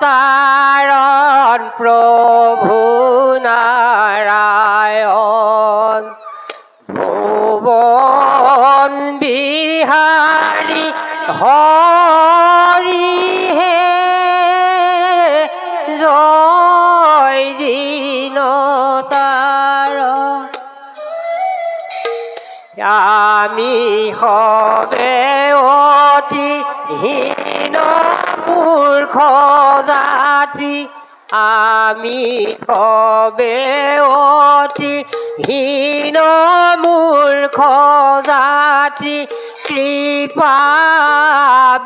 তারণ প্রভু নারায়ণ ভুবন বিহারী হরি হে জয় দীন তারণ। আমি হবে অতি হীন মূর্খ জাতি, আমি হবে অতি হীন মূর্খ জাতি, কৃপা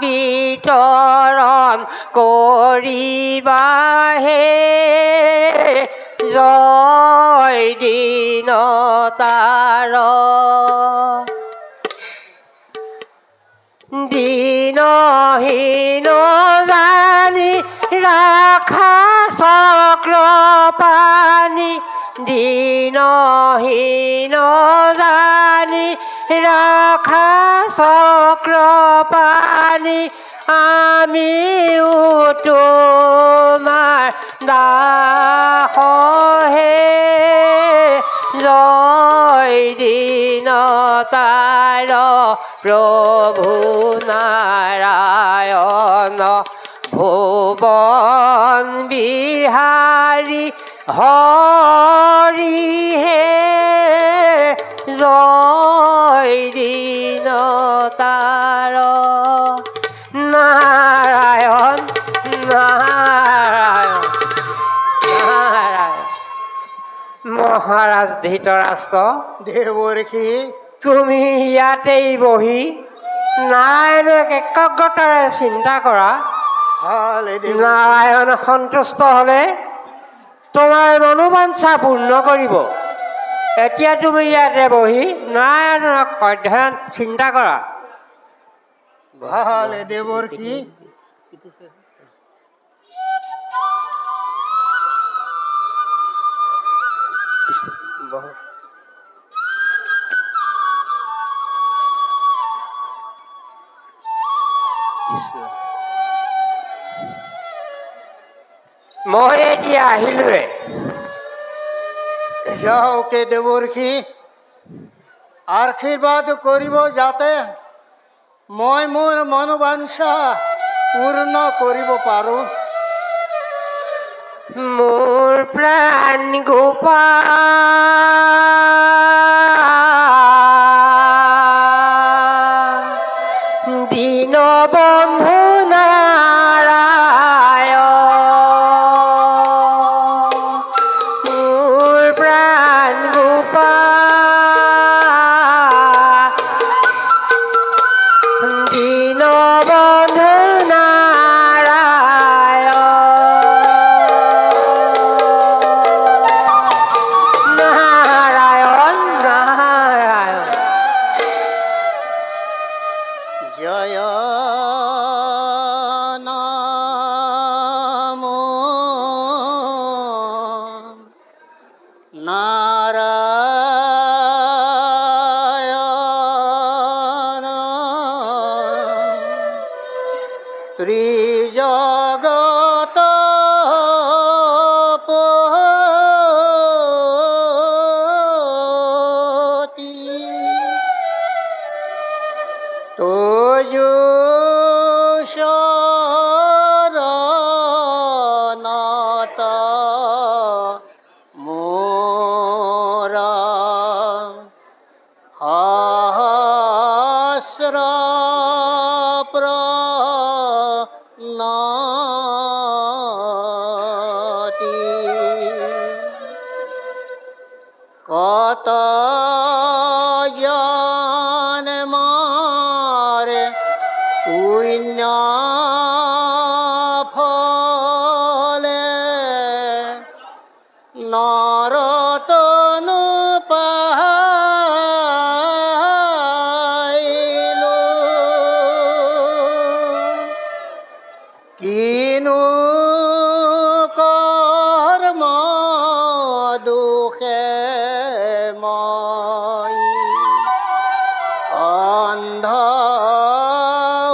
বিতৰণ কৰিবাহে জয় দীন তাৰণ। দীনহীন জানি ৰাখা চক্ৰপাণি, দীনহীন জানি ৰাখা চক্ৰপাণি, আমিও তোমাৰ দাসহে জয় দীন তাৰণ প্ৰভু নাৰায়ণ ভুবন বিহাৰী হৰি হে জয় দীন তাৰণ। নাৰায়ণ নাৰায়ণ নাৰায়ণ। মহাৰাজ ধৃতৰাষ্ট্ৰ, দেৱৰ্ষি তুমি ইয়াতেই বহি নাৰায়ণক একাগ্ৰতাৰে চিন্তা কৰা। নাৰায়ণ সন্তুষ্ট হ'লে তোমাৰ মনোবাঞ্ছা পূৰ্ণ কৰিব। এতিয়া তুমি ইয়াতে বহি নাৰায়ণক অধ্যয়ন চিন্তা কৰা। ভালে দেৱৰ্ষি। মই এতিয়া আহিলোৱে। যাওকে দেৱৰ্ষি, আশীৰ্বাদ কৰিব যাতে মই মোৰ মনোবাঞ্ছা পূৰ্ণ কৰিব পাৰোঁ। মোৰ প্ৰাণ গোপাল দীনবন্ধু নাৰায়ণ, মোৰ প্ৰাণ গোপাল দীনবন্ধু জয় নাম নারায়ণ ত্রিজগত পতি তোজো শরণত মোরা হস্র প্রণতি কত জন্মরে পুণ্য ফলে নরতনু পাইলো, কিনু কর্ম দুখে মই অন্ধ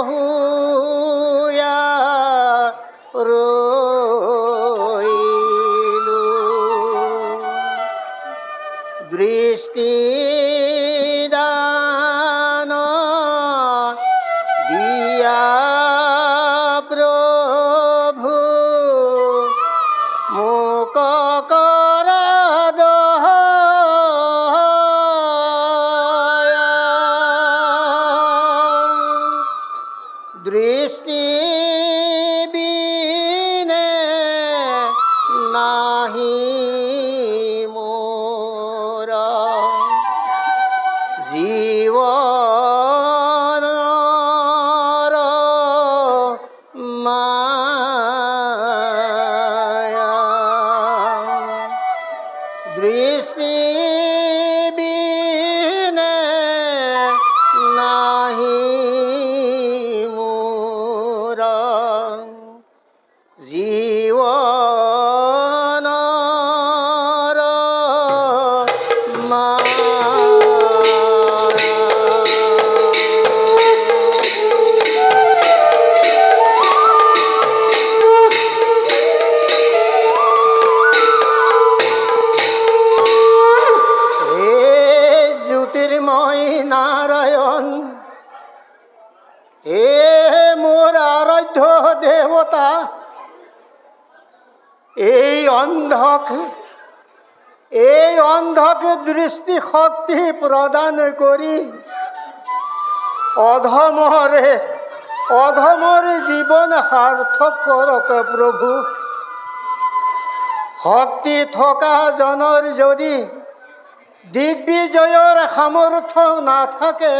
হুয়া রইলু দৃষ্টি দান দিয়া প্রভু মুক কর দৃষ্টি বিনে নাহি মোর জীবন মায়া দৃষ্টি বিনে নাহি মোর জীবন জ্যোতির্ময় নারায়ণ হে মোর আরাধ্য দেবতা এই অন্ধকে দৃষ্টি শক্তি প্রদান করি অধমরে জীবন সাৰ্থক কৰক প্ৰভু শক্তি থকা জনৰ যদি দিগ্বিজয়ৰ সামৰ্থ্য নাথাকে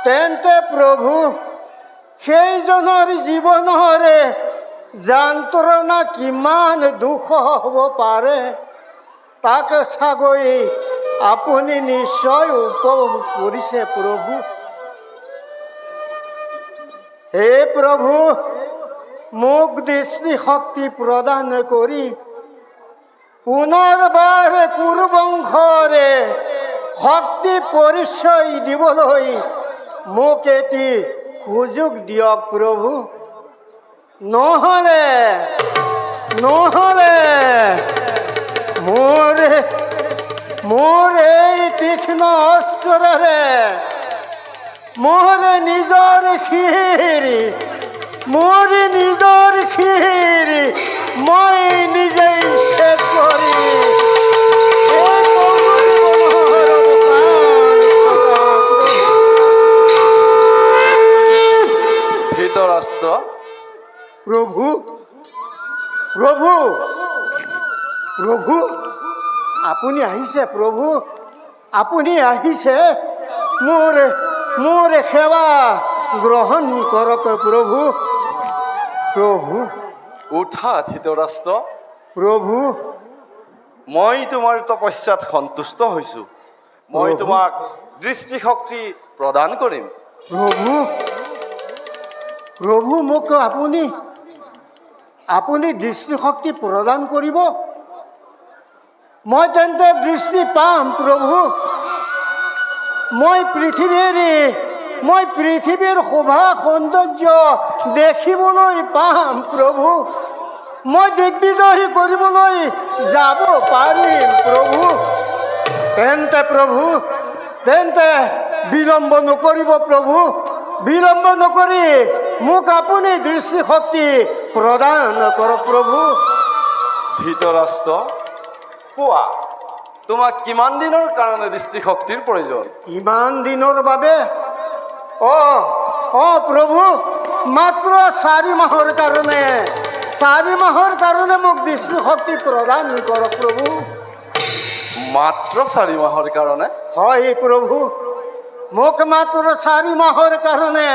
তেন্তে প্ৰভু সেইজনৰ জীৱনৰে যন্ত্ৰণা কিমান দুখ হ'ব পাৰে তাক চাগৈ আপুনি নিশ্চয় উপভোগ কৰিছে প্ৰভু। হে প্ৰভু মোক দৃষ্টিশক্তি প্ৰদান কৰি পুনৰবাৰ কুৰুবংশৰে শক্তি পৰিচয় দিবলৈ মোক এটি সুযোগ দিয়ক প্ৰভু। নহ'লে মোৰ এই তীক্ষ্ণ অস্ত্ৰৰে মোৰ নিজৰ শিৰ মই নিজেই শেষ কৰি ধৃতৰাষ্ট্ৰ প্ৰভু আপুনি আহিছে প্ৰভু, আপুনি আহিছে। মোৰ সেৱা গ্ৰহণ কৰক প্ৰভু। উঠা ধৃতৰাষ্ট্ৰ। প্ৰভু মই তোমাৰ তপস্যাত সন্তুষ্ট হৈছোঁ। মই তোমাক দৃষ্টিশক্তি প্ৰদান কৰিম। প্ৰভু মোক আপুনি দৃষ্টিশক্তি প্ৰদান কৰিব। মই তেন্তে দৃষ্টি পাম প্ৰভু। মই পৃথিৱীৰ শোভা সৌন্দৰ্য দেখিবলৈ পাম প্ৰভু। মই দিগ্বিজয়ী কৰিবলৈ যাব পাৰিম প্ৰভু। তেন্তে বিলম্ব নকৰিব প্ৰভু। বিলম্ব নকৰি মোক আপুনি দৃষ্টিশক্তি প্ৰদান কৰক প্ৰভু। ধৃতৰাষ্ট্ৰ কোৱা, তোমাক কিমান দিনৰ কাৰণে দৃষ্টিশক্তিৰ প্ৰয়োজন? ইমান দিনৰ বাবে প্ৰভু মাত্ৰ 4 মাহৰ কাৰণে মোক দৃষ্টিশক্তি প্ৰদান কৰক প্ৰভু। মাত্ৰ 4 মাহৰ কাৰণে? হয় প্ৰভু, মোক মাত্ৰ 4 মাহৰ কাৰণে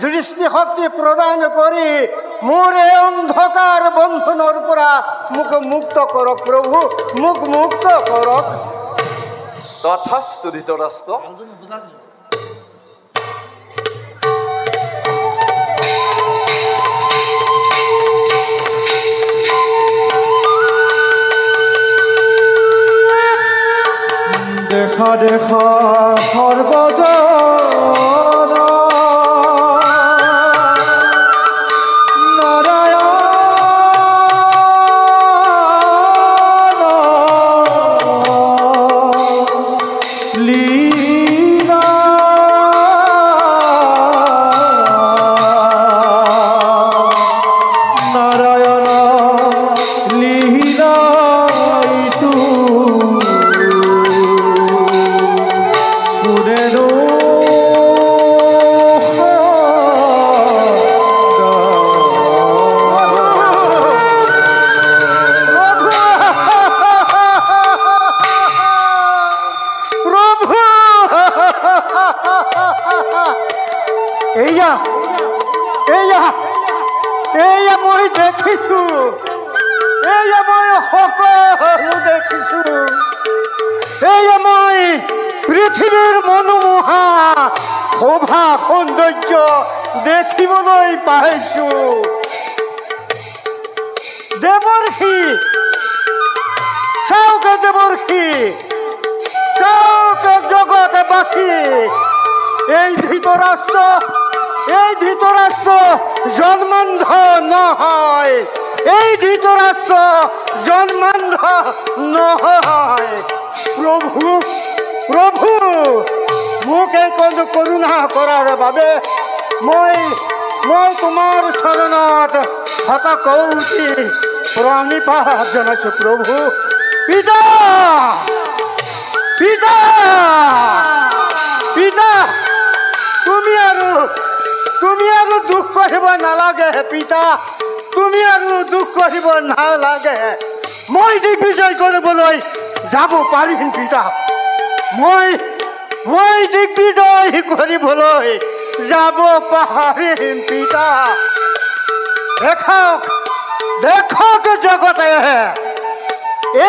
দৃষ্টিশক্তি প্ৰদান কৰি মোৰ এই অন্ধকাৰ বন্ধনৰ পৰা মোক মুক্ত কৰক প্ৰভু। মোক মুক্ত কৰক। তথাস্তু ধৃতৰাষ্ট্ৰ। দেখা সৰ্বজন এয়া মই দেখিছো, এয়া মই সকলো দেখিছো, এয়া মই পৃথিৱীৰ মনোমোহা শোভা সৌন্দৰ্য দেখিবলৈ পাইছো। দেৱৰ্ষি, চাওক দেৱৰ্ষি, চাওক জগতবাসী, এই ধৃতৰাষ্ট্ৰ জন্মান্ধ নহয়, এই ধৃতৰাষ্ট্ৰ জন্মান্ধ নহয়। প্ৰভু প্ৰভু মোক এই কৰোণা কৰাৰ বাবে মই তোমাৰ চৰণত শতকৌটি প্ৰণিপাত জনাইছো প্ৰভু। পিতা পিতা পিতা, তুমি আৰু দুখ কৰিব নালাগে পিতা, তুমি আৰু দুখ কৰিব নালাগে। মই দিগ্বিজয় কৰিবলৈ যাব পাৰিম পিতা, মই দিগ্বিজয় কৰিবলৈ যাব পাৰিম পিতা। দেখক জগতে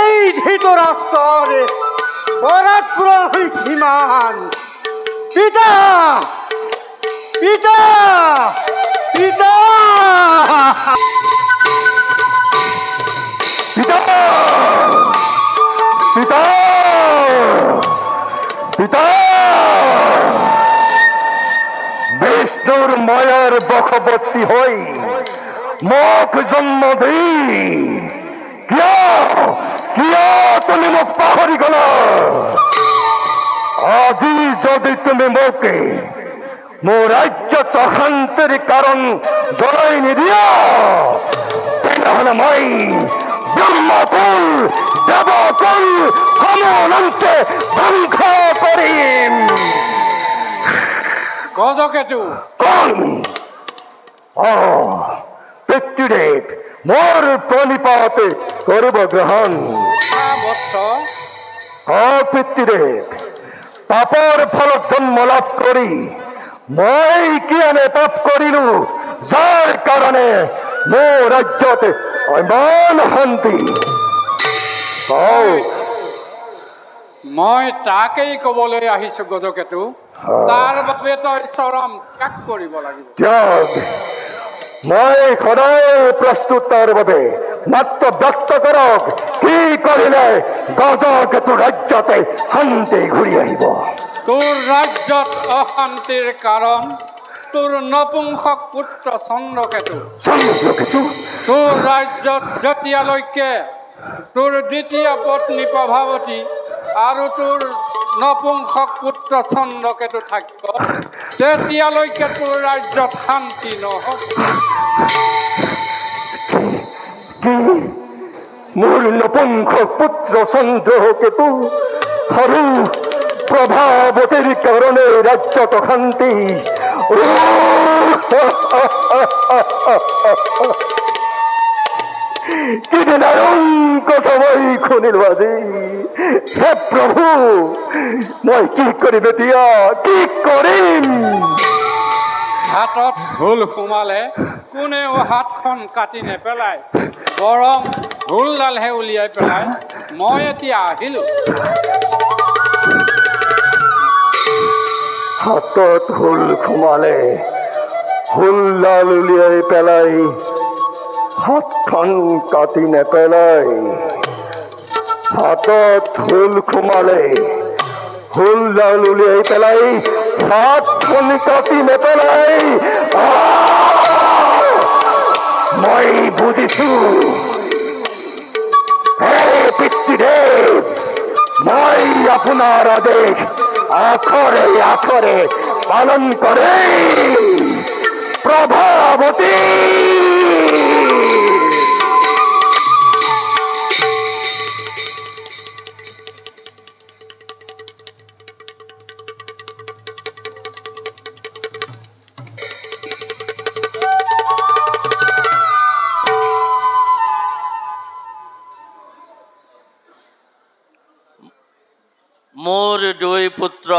এই ধৃতৰাষ্ট্ৰৰ পৰাক্ৰম কিমান। পিতা পিতা পিতা পিতা পিতা পিতা, বিষ্ণুৰ মায়াৰ বশবৰ্তী হই মোক জন্ম দি কিয় তুমি মোক পাহৰি গলা? আজি যদি তুমি মোকে মোৰ ৰাজ্যত অশান্তিৰ কাৰণ জনাই নিদিয়া, তেনেহলে মই ব্ৰহ্মকুল দেৱকুল সমুলঞ্চে ধ্বংস কৰিম। গজকেতু কোন? পিতৃদেৱ, মোৰ প্ৰণিপাত কৰিব গ্ৰহণ। বৎস পিতৃদেৱ, পাপৰ ফলত জন্ম লাভ কৰি মই কি এনে পাপ কৰিলো যাৰ কাৰণে মোৰ ৰাজ্যত ইমান শান্তি? মই তাকেই ক'বলৈ আহিছো গজকেতু, তাৰ বাবে তই চৰম ত্যাগ কৰিব লাগিব। ত্যাগ? মই সদায় প্ৰস্তুত তাৰ বাবে, মাত্ৰ ব্যক্ত কৰক কি কৰিলে গজকেতু ৰাজ্যতে শান্তি ঘূৰি আহিব? তোৰ ৰাজ্যত অশান্তিৰ কাৰণ তোৰ নপুংসক পুত্ৰ চন্দ্ৰকেতু। চন্দ্ৰকেতু? তোৰ ৰাজ্যত যেতিয়ালৈকে তোৰ দ্বিতীয় পত্নী প্ৰভাৱতী আৰু তোৰ নপুংসক পুত্ৰ চন্দ্ৰকেতু থাকিব, তেতিয়ালৈকে তোৰ ৰাজ্যত শান্তি নহ'ব। মোৰ নপুংসক পুত্ৰ চন্দ্ৰকেতু আৰু প্ৰভাৱতীৰ কাৰণে ৰাজ্যত শান্তি? কি দাৰুণ কথা মই শুনিলো আজি। হে প্ৰভু, মই কি কৰিম এতিয়া, কি কৰিম? হাতত ঢোল সোমালে কোনেও হাতখন কাটি নেপেলায়, বৰং ঢোলডালহে উলিয়াই পেলাই মই এতিয়া আহিলো। হাতত ঢোল সোমালে ঢোলডাল উলিয়াই পেলাই হাতখন কাটি নেপেলাই। হাতত ঢোল সোমালে ঢোলডাল উলিয়াই পেলাই হাতখন কাটি নেপেলাই। মই বুজিছো। হে পিতৃদেৱ, মই আপোনাৰ আদেশ আখৰে আখৰে পালন কৰে। প্ৰভাৱতী, মোৰ দুই পুত্ৰ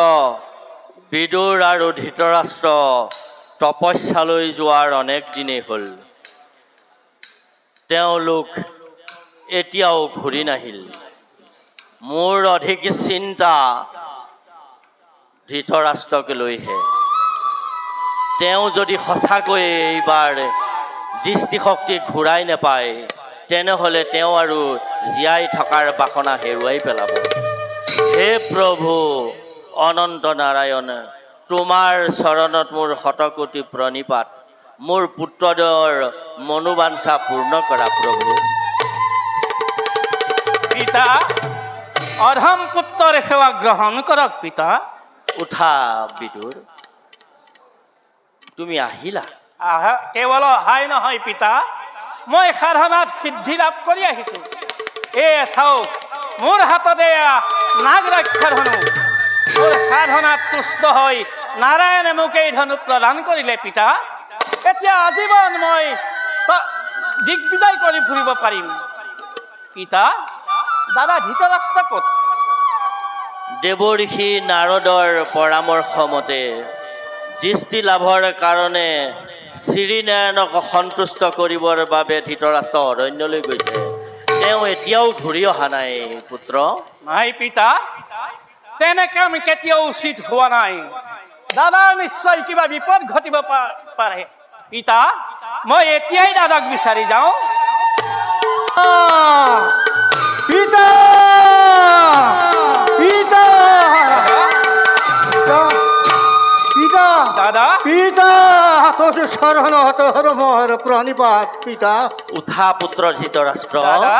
বিদুৰ আৰু ধৃতৰাষ্ট্ৰ তপস্যালৈ যোৱাৰ অনেক দিনেই হ'ল। তেওঁলোক এতিয়াও ঘূৰি নাহিল। মোৰ অধিক চিন্তা ধৃতৰাষ্ট্ৰক লৈহে। তেওঁ যদি সঁচাকৈয়ে এইবাৰ দৃষ্টিশক্তি ঘূৰাই নাপায়, তেনেহ'লে তেওঁ আৰু জীয়াই থকাৰ বাসনা হেৰুৱাই পেলাব। হে প্ৰভু অনন্ত নাৰায়ণ, তোমাৰ চৰণত মোৰ শতকোটি প্ৰণিপাত। মোৰ পুত্ৰদ্বয়ৰ মনোবাঞ্ছা পূৰ্ণ কৰা প্ৰভু। পিতা, অধম পুত্ৰৰ সেৱা গ্ৰহণ কৰক পিতা। উঠা বিদুৰ, তুমি আহিলা? কেৱল অহাই নহয় পিতা, মই সাধনাত সিদ্ধি লাভ কৰি আহিছোঁ। চাওক, মোৰ হাততে নাগ ৰক্ষা ধনু। মোৰ সাধনাত তুষ্ট হৈ নাৰায়ণে মোক এই ধনু প্ৰদান কৰিলে পিতা। এতিয়া আজীৱন মই দিগ্বিজয় কৰি ফুৰিব পাৰিম। পিতা, দাদা ধৃতৰাষ্ট্ৰ ক'ত? দেৱঋষি নাৰদৰ পৰামৰ্শ মতে দৃষ্টি লাভৰ কাৰণে শ্ৰীনাৰায়ণক সন্তুষ্ট কৰিবৰ বাবে ধৃতৰাষ্ট্ৰ অৰণ্যলৈ গৈছে। তেওঁ এতিয়াও ঘূৰি অহা নাই পুত্ৰ। নাই পিতা, তেনেকৈ আমি কেতিয়াও উচিত হোৱা নাই। দাদাৰ নিশ্চয় কিবা বিপদ ঘটিব পাৰে। পিতা, মই এতিয়াই দাদাক বিচাৰি যাওঁ। পিতা, পিতা, পিতা, দাদা, পিতা, তোৰ শৰণ তোৰ মোৰ প্ৰণিপাত পিতা। উঠা পুত্ৰ ধৃতৰাষ্ট্ৰ। দাদা,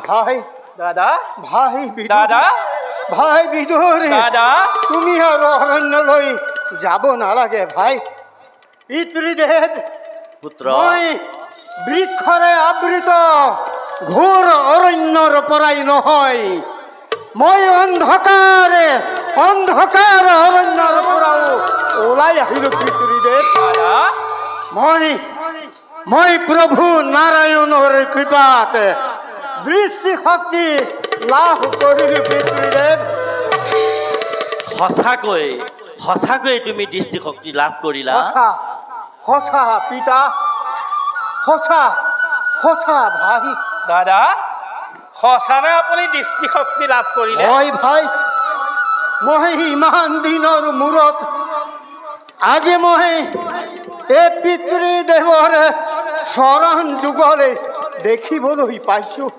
ভাই, দাদা, ভাই বিদুৰ, দাদা, ভাই বিদুৰ, দাদা, তুমি আৰ অৰণ্যলৈ যাব নালাগে ভাই। পিতৃদেৱ, পুত্ৰ মই বৃক্ষৰে আবৃত ঘোৰ অৰণ্যৰ পৰাই নহয়, মই অন্ধকাৰ অৰণ্যৰ পৰাও ওলাই আহিলো পিতৃদেৱ। দাদা, মই প্ৰভু নাৰায়ণৰ কৃপাত দৃষ্টিশক্তি লাভ কৰিলো পিতৃদেৱ। সঁচাকৈ তুমি দৃষ্টিশক্তি লাভ কৰিলা? সঁচা, সঁচা পিতা, সঁচা, সঁচা ভাই। দাদা, সঁচাৰে আপুনি দৃষ্টিশক্তি লাভ কৰিলে? হয় ভাই, মই ইমান দিনৰ মূৰত আজি মই এই পিতৃদেৱৰ চৰণ যুগলে দেখিবলৈ পাইছোঁ।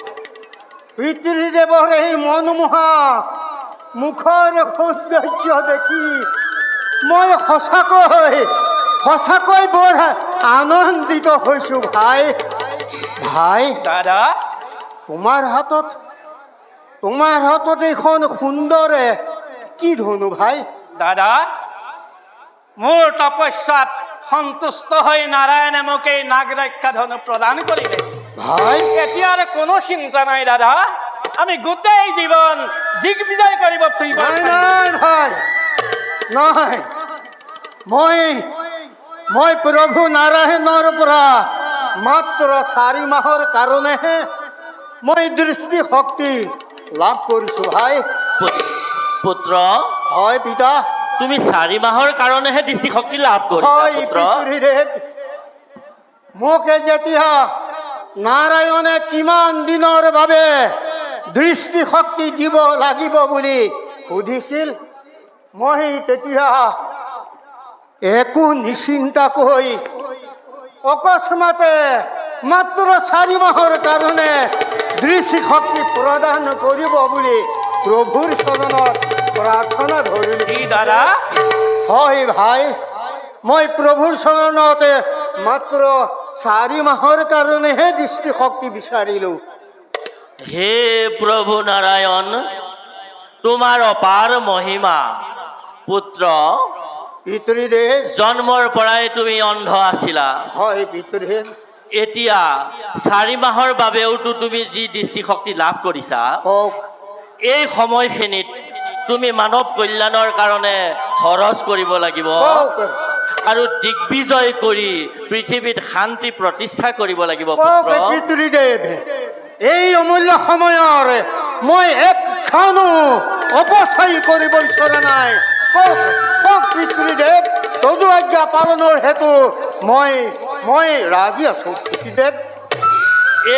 পিতৃদেৱৰ এই মনোমোহা মুখৰ সৌন্দৰ্য দেখি মই সঁচাকৈ বৰ আনন্দিত হৈছোঁ ভাই। ভাই, দাদা, তোমাৰ হাতত এখন সুন্দৰ কি ধনু ভাই? দাদা, মোৰ তপস্যাত সন্তুষ্ট হৈ নাৰায়ণে মোক এই নাগ ৰক্ষা ধনু প্ৰদান কৰিলে। ভাই, এতিয়া আৰু কোনো চিন্তা নাই দাদা, আমি গোটেই জীৱন দিগ্বিজয় কৰিব ফুৰিব নাই পাৰিম। নাই ভাই, নাই, মই প্ৰভু নাৰায়ণৰ পৰা মাত্ৰ 4 মাহৰ কাৰণেহে মই দৃষ্টিশক্তি লাভ কৰিছোঁ ভাই। পুত্ৰ, হয় পিতা, তুমি 4 মাহৰ কাৰণেহে দৃষ্টিশক্তি লাভ কৰিছা হয় পুত্ৰ? পিতৃদেৱ, মোক যেতিয়া নাৰায়ণে কিমান দিনৰ বাবে দৃষ্টিশক্তি দিব লাগিব বুলি সুধিছিল, মই তেতিয়া একো নিচিন্তাকৈ অকস্মাতে মাত্ৰ 4 মাহৰ কাৰণে দৃষ্টিশক্তি প্ৰদান কৰিব বুলি প্ৰভুৰ চৰণত প্ৰাৰ্থনা ধৰিলোঁ। কি দাদা? হয় ভাই, মই প্ৰভুৰ চৰণত মাত্ৰ 4 মাহৰ কাৰণেহে দৃষ্টিশক্তি বিচাৰিলোঁ। হে প্ৰভু নাৰায়ণ, তোমাৰ অপাৰ মহিমা। পুত্ৰ, পিতৃদেৱ, জন্মৰ পৰাই তুমি অন্ধ আছিলা। হয় পিতৃদেৱ, এতিয়া 4 মাহৰ বাবেওতো তুমি যি দৃষ্টিশক্তি লাভ কৰিছা, কওক। এই সময়খিনিত তুমি মানৱ কল্যাণৰ কাৰণে খৰচ কৰিব লাগিব আৰু দিগ্বিজয় কৰি পৃথিৱীত শান্তি প্ৰতিষ্ঠা কৰিব লাগিব পুত্ৰ। পিতৃদেৱ, এই অমূল্য সময়ৰ মই এক ক্ষণো অপচয় কৰিব বিচৰা নাই। কওক পিতৃদেৱ। তদু আজ্ঞা পালনৰ হেতু মই ৰাজি আছো পিতৃদেৱ।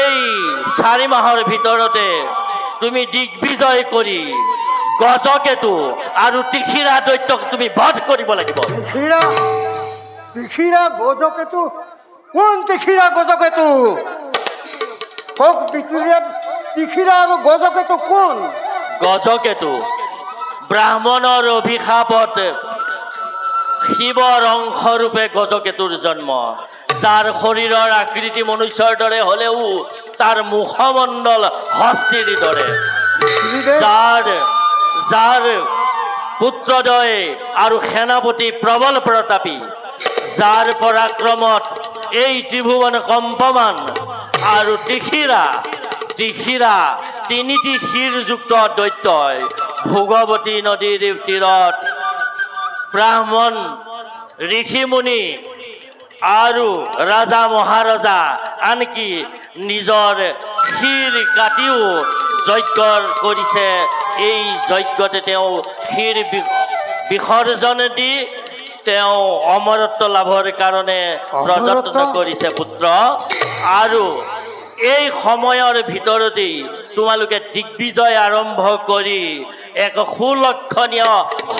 এই 4 মাহৰ ভিতৰতে তুমি দিগ্বিজয় কৰি গজকেতু আৰু ত্ৰিশিৰা দৈত্যক তুমি বধ কৰিব লাগিব। ত্ৰিশিৰা গজকেতু? কোন ত্ৰিশিৰা গজকেতু? কওক পিতৃদেৱ, ত্ৰিশিৰা আৰু গজকেতু কোন? গজকেতু ব্ৰাহ্মণৰ অভিশাপত শিৱৰ অংশৰূপে গজকেতুৰ জন্ম, যাৰ শৰীৰৰ আকৃতি মনুষ্যৰ দৰে হ'লেও তাৰ মুখমণ্ডল হস্তীৰ দৰে, যাৰ পুত্ৰদয় আৰু সেনাপতি প্ৰবল প্ৰতাপী, যাৰ পৰাক্ৰমত এই ত্ৰিভুৱন কম্পমান, আৰু ত্ৰিশিৰা 3টি শিৰযুক্ত দৈত্যই ভোগৱতী নদীৰ তীৰত ব্ৰাহ্মণ ঋষিমুনি আৰু ৰাজা মহাৰজা আনকি নিজৰ শিৰ কাটিও যজ্ঞ কৰিছে। এই যজ্ঞতে তেওঁ শিৰ বিসৰ্জন দি তেওঁ অমৰত্ব লাভৰ কাৰণে প্ৰযত্ন কৰিছে পুত্ৰ। আৰু এই সময়ৰ ভিতৰতেই তোমালোকে দিগ্বিজয় আৰম্ভ কৰি এক সুলক্ষণীয়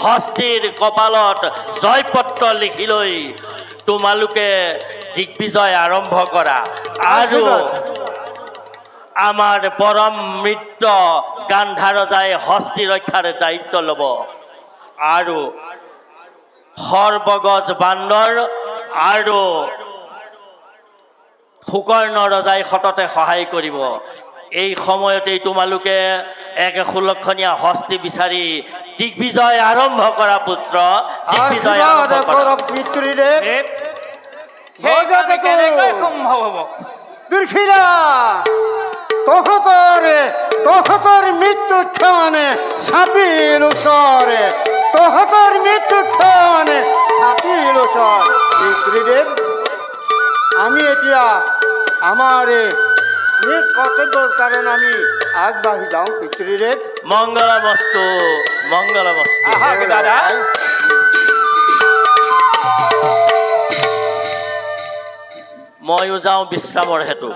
হস্তীৰ কপালত জয়পত্ৰ লিখি লৈ তোমালোকে দিগ্বিজয় আৰম্ভ কৰা। আৰু আমাৰ পৰম মিত্ৰ গান্ধা ৰজাই হস্তি ৰক্ষাৰ দায়িত্ব ল'ব, আৰু সৰ্বগজ বান্দৰ আৰু সুকৰ্ণ ৰজাই সততে সহায় কৰিব। এই সময়তেই তোমালোকে এক সুলক্ষণীয়া হস্তি বিচাৰি দিগ্বিজয় আৰম্ভ কৰা পুত্ৰ, দিগ্বিজয় আৰম্ভ কৰা। পিতৃদেৱ, সেইকাৰণে কেনেকৈ সম্ভৱ হ'ব? ত্ৰিশিৰা, তহঁতৰ মৃত্যু ক্ষণে চাপিল ওচৰে, তহঁতৰ মৃত্যু ক্ষণে চাপিল ওচৰ। পিতৃদেৱ, আমি এতিয়া আমাৰ নিজ কৰ্তব্যৰ কাৰণে আমি আগবাঢ়ি যাওঁ। পিতৃদেৱ, মংগলমস্তু, মংগলমস্তু। আহক দাদা। ময়ো যাওঁ বিশ্ৰামৰ হেতু।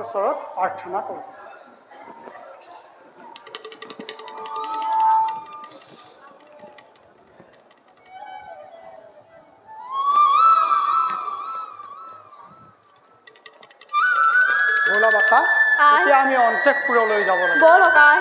ওচৰত প্ৰাৰ্থনা কৰোঁ। ব'লা বাছা, এতিয়া আমি অন্তঃপুৰলৈ যাব লাগিব। বল কাই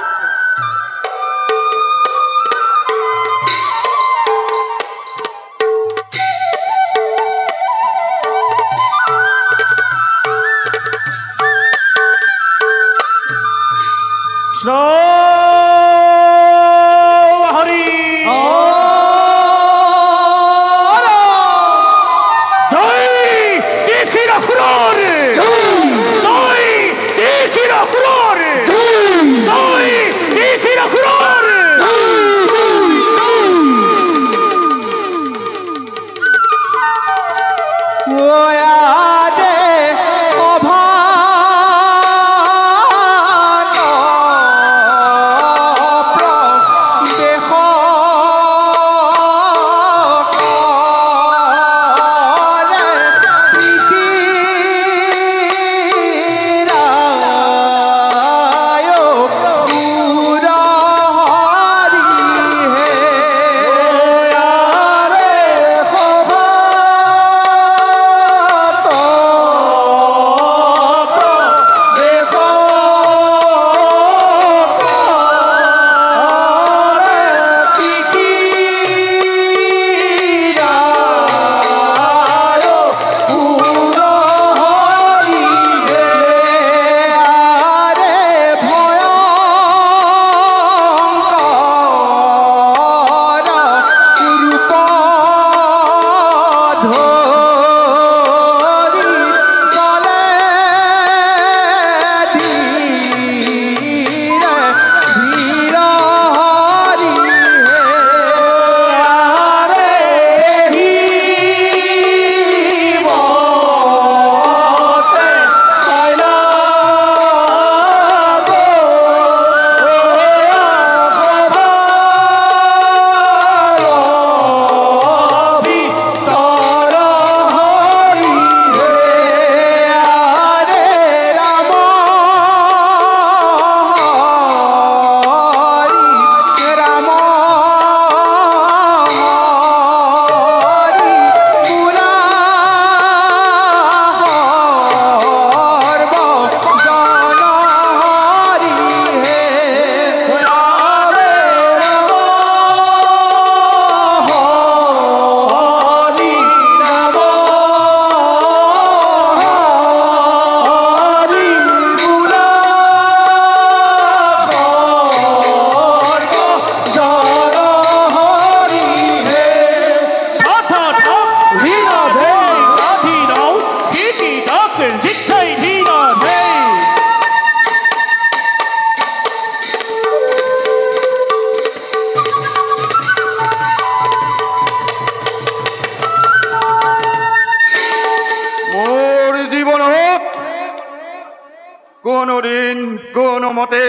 কোনোদিন কোনো মতে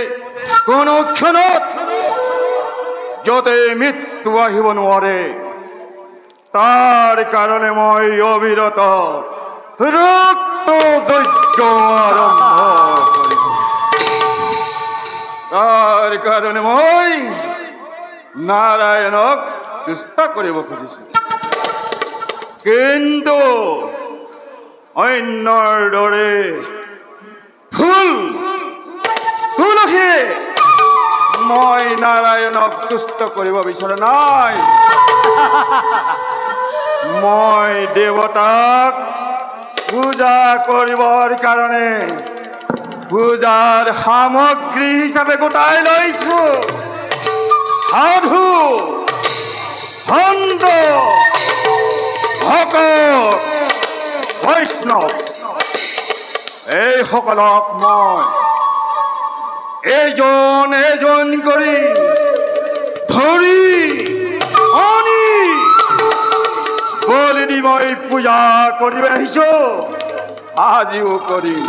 কোনো ক্ষণত যতে মৃত্যু আহিব নোৱাৰে তাৰ কাৰণে মই অবিৰত ৰক্ত যজ্ঞ আৰম্ভ কৰিছোঁ। তাৰ কাৰণে মই নাৰায়ণক তুষ্ট কৰিব খুজিছোঁ, কিন্তু অন্যৰ দৰে তুলসী মই নাৰায়ণক তুষ্ট কৰিব বিচৰা নাই। মই দেৱতাক পূজা কৰিবৰ কাৰণে পূজাৰ সামগ্ৰী হিচাপে গোটাই লৈছো সাধু সন্ত ভকত বৈষ্ণৱ এইসকলক মই এজন এজন কৰি ধৰি আনি বলি দি মই পূজা কৰিব আহিছো, আজিও কৰিম।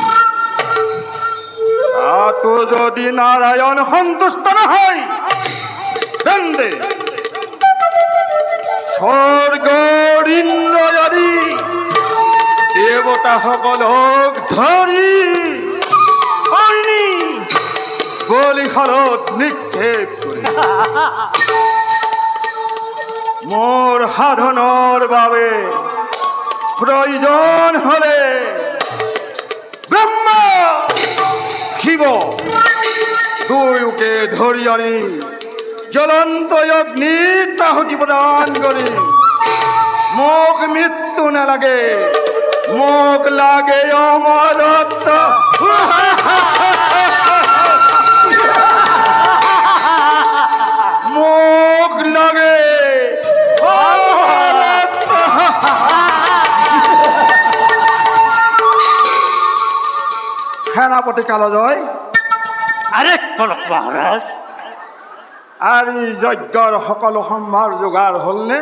তাতো যদি নাৰায়ণ সন্তুষ্ট নহয় তেন্তে স্বৰ্গৰ ইন্দ্ৰ আদি দেৱতাসকলক ধৰি বলিহালত নিক্ষেপ কৰি মোৰ সাধনৰ বাবে প্ৰয়োজন হলে ব্ৰহ্মা শিৱ দুয়োকে ধৰি আনি জ্বলন্ত অগ্নিত আহুতি প্ৰদান কৰি মোক মৃত্যু নালাগে, মোক লাগে অমৰত্ব। মোক লাগে অমৰত্ব। সেনাপতি কালজয়, আৰে কনক মহাৰাজ, আৰু যজ্ঞৰ সকলো সম্ভাৰ যোগাৰ হ'লনে?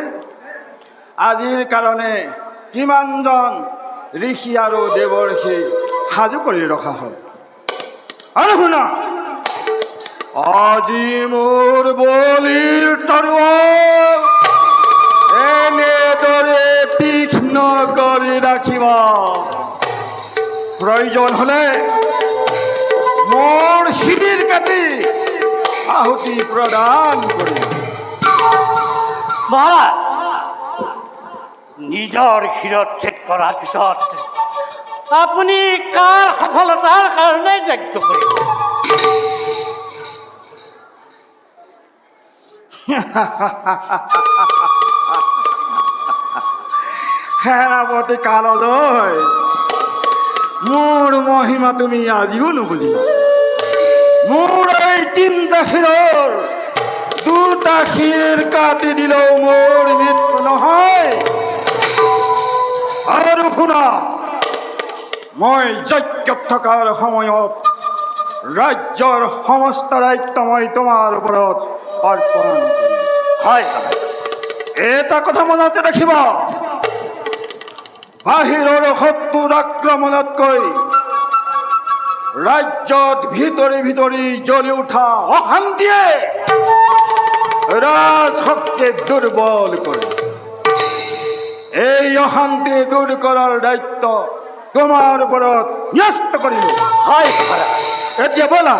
আজিৰ কাৰণে কিমানজন ঋষি আৰু দেৱৰ্ষি সাজু কৰি ৰখা হ'ল? আৰু শুনা, আজি মোৰ বলিৰ তৰোৱাল এনেদৰে তীক্ষ্ণ কৰি ৰাখিবা। প্ৰয়োজন হ'লে মোৰ শিবিৰ কাটি আহুতি প্ৰদান কৰিম। মহাৰাজ নিজৰ শিৰচ্ছেদ কৰাৰ পিছত আপুনি কাৰ সফলতাৰ কাৰণে যজ্ঞ কৰিব? সেনাপতি কালজয়, মোৰ মহিমা তুমি আজিও নুবুজিবা। মোৰ এই 3টা শিৰৰ 2টা শিৰ কাটি দিলেও মোৰ মৃত্যু নহয়। আৰু শুনা, মই যজ্ঞত থকাৰ সময়ত ৰাজ্যৰ সমস্ত দায়িত্ব মই তোমাৰ ওপৰত অৰ্পণ কৰিম। হয়, এটা কথা মনত ৰাখিবা, বাহিৰৰ শত্ৰুৰ আক্ৰমণতকৈ ৰাজ্যত ভিতৰি ভিতৰি জ্বলি উঠা অশান্তিয়ে ৰাজশক্তিক দুৰ্বল কৰে। এই অশান্তি দূৰ কৰাৰ দায়িত্ব তোমাৰ ওপৰত ন্যস্ত কৰিলো। হয় মহাৰাজ। এতিয়া বলা,